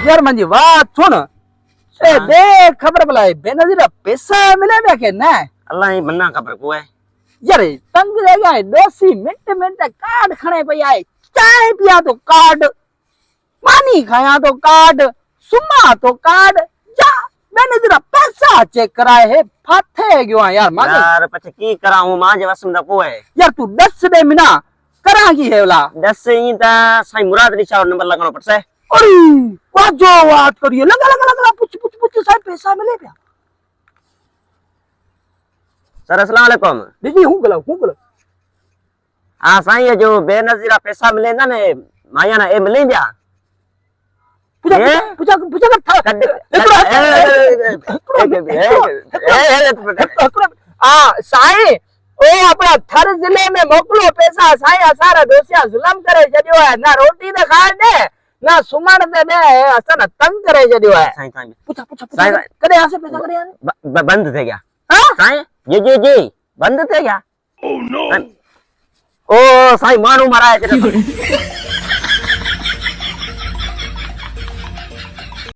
यार मुंहिंजी बात सुन ए दे खबर भला बेनज़ीर पैसा मिले पिया के न अल्लाह ही मन्ना खबर को है यार तंग रह गया है दोसी मिनट मिनट कार्ड खणे पई आहे चाय पिया तो कार्ड पानी खाया तो कार्ड सुमा तो कार्ड जा मैंने जरा पैसा चेक कराए है फाथे गयो है यार माने यार पछे की कराऊं मां जे वसम दा को है यार तू 10 दे मिना करा की है वाला 10 ही ता साईं मुराद रिशा नंबर लगानो पड़से अरे वाह जो बात करिए लगा लगा लगा पूछ साहब पैसा मिले क्या सर अस्सलाम वालेकुम दीदी हूं गला हां साईं ये जो बेनजीरा पैसा मिले ना ने माया ना ए मिले जा पूछा कर साईं ओ अपना थर जिले में मोकलो पैसा साईं असारा दोसिया जुल्म करे जडियो है ना रोटी ने खाए दे ना सुमण दे दे असन तंग करे जडियो है साईं साईं पूछा कदे आसे पैसा करे यार बंद थे क्या हां साईं जी बंद थे क्या ओ नो ओ साईं मानू मराए